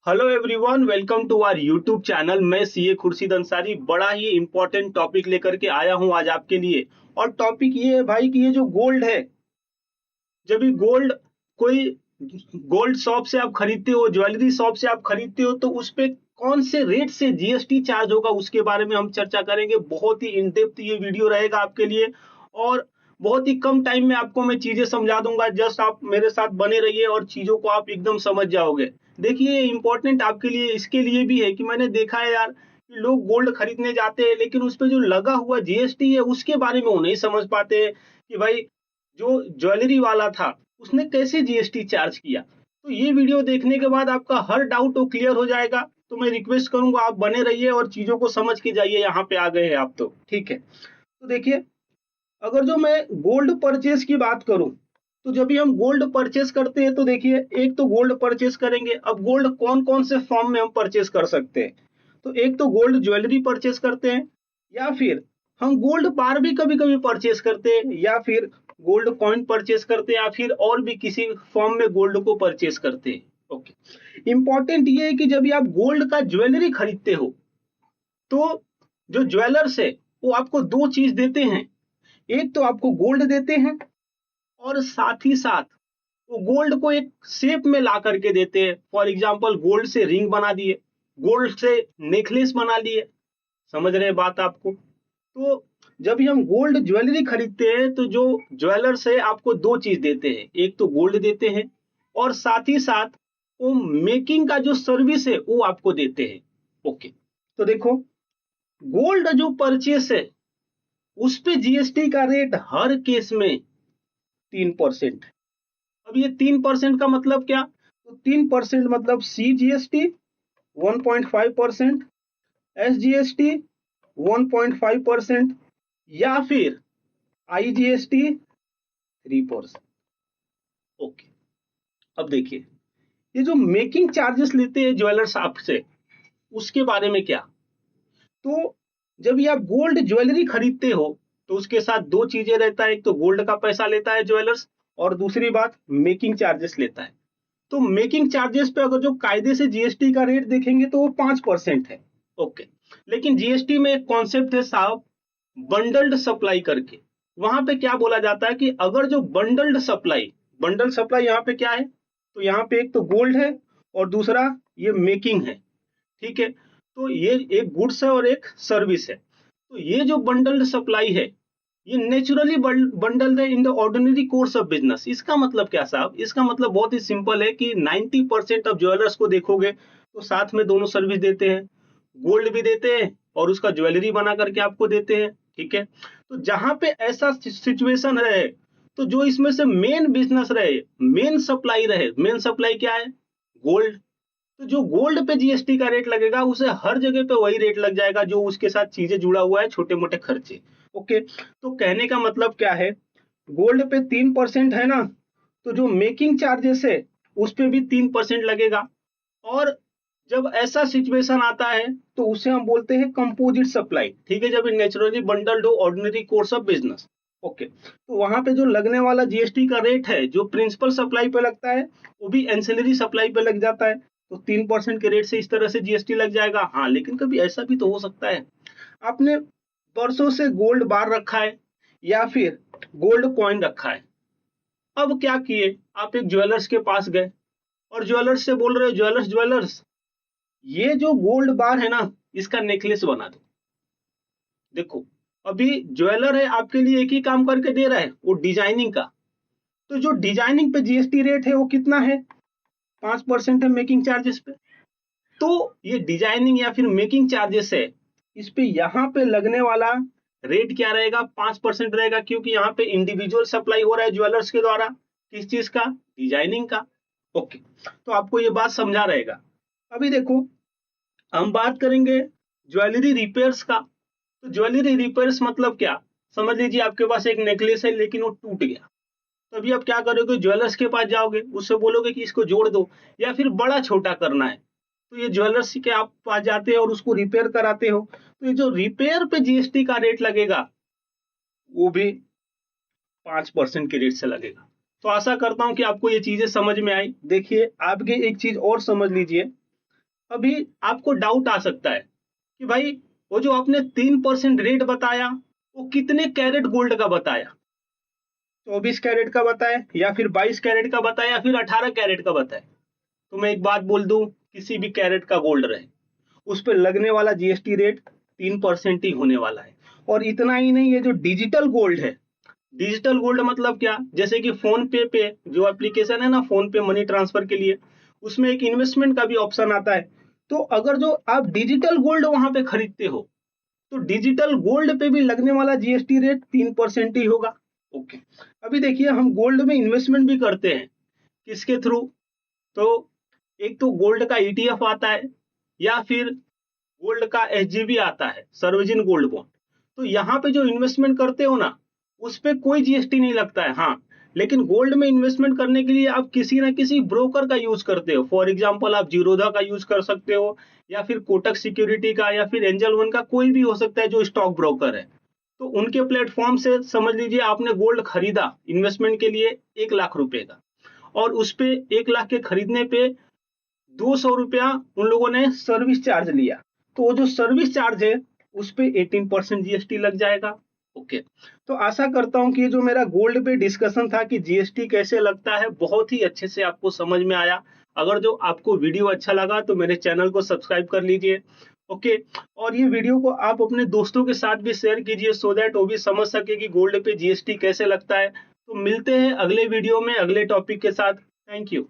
Hello everyone, welcome to our YouTube channel. मैं CA Khursheed Ansari बड़ा ही इंपॉर्टेंट टॉपिक लेकर के आया हूं आज आपके लिए। और टॉपिक ये है भाई कि ये जो गोल्ड है, जब भी गोल्ड कोई गोल्ड शॉप से आप खरीदते हो, ज्वेलरी शॉप से आप खरीदते हो, तो उस पे कौन से रेट से जीएसटी चार्ज होगा उसके बारे में हम चर्चा करेंगे। बहुत ही इन डेप्थ ये वीडियो रहेगा आपके लिए और बहुत ही कम टाइम में आपको मैं चीजें समझा दूंगा। जस्ट आप मेरे साथ बने रहिए और चीजों को आप एकदम समझ जाओगे। देखिए, ये इंपॉर्टेंट आपके लिए इसके लिए भी है कि मैंने देखा है यार कि लोग गोल्ड खरीदने जाते हैं, लेकिन उस पे जो लगा हुआ जीएसटी है उसके बारे में वो नहीं समझ पाते हैं कि भाई जो ज्वेलरी वाला था उसने कैसे जीएसटी चार्ज किया। तो ये वीडियो देखने के बाद आपका हर डाउट तो क्लियर हो जाएगा। तो मैं रिक्वेस्ट करूंगा आप बने रहिए और चीजों को समझ के जाइए। यहाँ पे आ गए हैं आप तो ठीक है। तो देखिए, अगर जो मैं गोल्ड परचेज की बात करूं, तो जब भी हम गोल्ड परचेज करते हैं तो देखिए, एक तो गोल्ड परचेज करेंगे। अब गोल्ड कौन कौन से फॉर्म में हम परचेज कर सकते हैं, तो एक तो गोल्ड ज्वेलरी परचेज करते हैं, या फिर हम गोल्ड बार भी कभी कभी परचेज करते हैं, या फिर गोल्ड कॉइन परचेज करते हैं, या फिर और भी किसी फॉर्म में गोल्ड को परचेज करते हैं। ओके, इंपॉर्टेंट ये है कि जब भी आप गोल्ड का ज्वेलरी खरीदते हो, तो जो ज्वेलर्स है वो आपको दो चीज देते हैं। एक तो आपको गोल्ड देते हैं, और साथ ही साथ वो गोल्ड को एक शेप में ला करके देते हैं। फॉर एग्जाम्पल, गोल्ड से रिंग बना दिए, गोल्ड से नेकलेस बना लिए। समझ रहे हैं बात आपको। तो जब भी हम गोल्ड ज्वेलरी खरीदते हैं तो जो ज्वेलर्स है आपको दो चीज देते हैं। एक तो गोल्ड देते हैं, और साथ ही साथ वो मेकिंग का जो सर्विस है वो आपको देते हैं। ओके, तो देखो, गोल्ड जो परचेस है उस पे जीएसटी का रेट हर केस में 3%। अब ये 3% का मतलब क्या, तो 3% मतलब सी जीएसटी 1.5%, एस जीएसटी 1.5%, या फिर आई जीएसटी 3%। ओके, अब देखिए, ये जो मेकिंग चार्जेस लेते हैं ज्वेलर्स आपसे, उसके बारे में क्या। तो जब ये आप गोल्ड ज्वेलरी खरीदते हो तो उसके साथ दो चीजें रहता है। एक तो गोल्ड का पैसा लेता है ज्वेलर्स, और दूसरी बात मेकिंग चार्जेस लेता है। तो मेकिंग चार्जेस पे अगर जो कायदे से जीएसटी का रेट देखेंगे तो वो 5% है। ओके, लेकिन जीएसटी में एक कॉन्सेप्ट है साहब, बंडल्ड सप्लाई करके। वहां पे क्या बोला जाता है कि अगर जो बंडल सप्लाई यहाँ पे क्या है, तो यहाँ पे एक तो गोल्ड है और दूसरा ये मेकिंग है। ठीक है, तो ये एक गुड्स है और एक सर्विस है। तो ये जो बंडल्ड सप्लाई है, ये नेचुरली बंडल्ड है in the ordinary course of business. इसका मतलब क्या साहब, इसका मतलब बहुत ही सिंपल है कि 90% ऑफ ज्वेलर्स को देखोगे तो साथ में दोनों सर्विस देते हैं। गोल्ड भी देते हैं और उसका ज्वेलरी बना करके आपको देते हैं। ठीक है, तो जहां पे ऐसा सिचुएशन रहे, तो जो इसमें से मेन बिजनेस रहे, मेन सप्लाई रहे, मेन सप्लाई क्या है, गोल्ड। तो जो गोल्ड पे जीएसटी का रेट लगेगा उसे हर जगह पे वही रेट लग जाएगा जो उसके साथ चीजें जुड़ा हुआ है, छोटे मोटे खर्चे। ओके, तो कहने का मतलब क्या है, गोल्ड पे 3% है ना, तो जो मेकिंग चार्जेस है उस पे भी 3% लगेगा। और जब ऐसा सिचुएशन आता है तो उसे हम बोलते हैं कंपोजिट सप्लाई। ठीक है, जब नेचुरली बंडल्ड हो ordinary course of business. Okay, तो वहां पे जो लगने वाला जीएसटी का रेट है जो प्रिंसिपल सप्लाई पे लगता है, वो भी एंसिलरी सप्लाई पे लग जाता है। तो 3% के रेट से इस तरह से जीएसटी लग जाएगा। हाँ, लेकिन कभी ऐसा भी तो हो सकता है, आपने बरसों से गोल्ड बार रखा है या फिर गोल्ड कॉइन रखा है। अब क्या किए, आप एक ज्वेलर्स के पास गए और ज्वेलर्स से बोल रहे हो, ज्वेलर्स ज्वेलर्स ये जो गोल्ड बार है ना, इसका नेकलेस बना दो। देखो, अभी ज्वेलर है आपके लिए एक ही काम करके दे रहा है, वो डिजाइनिंग का। तो जो डिजाइनिंग पे जीएसटी रेट है वो कितना है, 5% है मेकिंग चार्जेस पे। तो ये डिजाइनिंग या फिर मेकिंग चार्जेस है, इस पे यहाँ पे लगने वाला रेट क्या रहेगा, 5% रहेगा, क्योंकि यहाँ पे इंडिविजुअल सप्लाई हो रहा है ज्वेलर्स के द्वारा। किस चीज का, डिजाइनिंग का। ओके, तो आपको ये बात समझा रहेगा। अभी देखो, हम बात करेंगे ज्वेलरी रिपेयर्स का। तो ज्वेलरी रिपेयर्स मतलब क्या, समझ लीजिए आपके पास एक नेकलेस है लेकिन वो टूट गया। तो अभी आप क्या करोगे, ज्वेलर्स के पास जाओगे, उससे बोलोगे कि इसको जोड़ दो, या फिर बड़ा छोटा करना है, तो ये ज्वेलर्स के आप पास जाते हो और उसको रिपेयर कराते हो। तो ये जो रिपेयर पे जीएसटी का रेट लगेगा वो भी 5% के रेट से लगेगा। तो आशा करता हूं कि आपको ये चीजें समझ में आई। देखिए, आपके एक चीज और समझ लीजिए, अभी आपको डाउट आ सकता है कि भाई वो जो आपने 3% रेट बताया वो कितने कैरेट गोल्ड का बताया, 24 कैरेट का बताया या फिर 22 कैरेट का बताया या फिर 18 कैरेट का बताया। तो मैं एक बात बोल दूं, किसी भी कैरेट का गोल्ड रहे उस पर लगने वाला जीएसटी रेट 3% ही होने वाला है। और इतना ही नहीं, ये जो डिजिटल गोल्ड है, डिजिटल गोल्ड मतलब क्या, जैसे कि फोन पे जो एप्लीकेशन है ना, फोन पे मनी ट्रांसफर के लिए, उसमें एक इन्वेस्टमेंट का भी ऑप्शन आता है। तो अगर जो आप डिजिटल गोल्ड वहां पे खरीदते हो तो डिजिटल गोल्ड पे भी लगने वाला जीएसटी रेट 3% ही होगा। ओके, अभी देखिए हम गोल्ड में इन्वेस्टमेंट भी करते हैं, किसके थ्रू, तो एक तो गोल्ड का ईटीएफ आता है या फिर गोल्ड का एसजीबी आता है, सर्वजिन गोल्ड बॉन्ड। तो यहाँ पे जो इन्वेस्टमेंट करते हो ना, उस पे कोई जीएसटी नहीं लगता है। हाँ, लेकिन गोल्ड में इन्वेस्टमेंट करने के लिए आप किसी ना किसी ब्रोकर का यूज करते हो। फॉर एग्जांपल आप जीरोधा का यूज कर सकते हो या फिर कोटक सिक्योरिटी का या फिर एंजल वन का, कोई भी हो सकता है जो स्टॉक ब्रोकर है। तो उनके प्लेटफॉर्म से समझ लीजिए आपने गोल्ड खरीदा इन्वेस्टमेंट के लिए 1 लाख रुपए का, और उस पे 1 लाख के खरीदने पे 200 रुपया उन लोगों ने सर्विस चार्ज लिया। तो वो जो सर्विस चार्ज है उस पे 18% जीएसटी लग जाएगा। ओके, तो आशा करता हूं कि ये जो मेरा गोल्ड पे डिस्कशन था कि जीएसटी कैसे लगता है, बहुत ही अच्छे से आपको समझ में आया। अगर जो आपको वीडियो अच्छा लगा तो मेरे चैनल को सब्सक्राइब कर लीजिए। ओके, और ये वीडियो को आप अपने दोस्तों के साथ भी शेयर कीजिए सो दैट वो भी समझ सके कि गोल्ड पे जीएसटी कैसे लगता है। तो मिलते हैं अगले वीडियो में अगले टॉपिक के साथ। Thank you.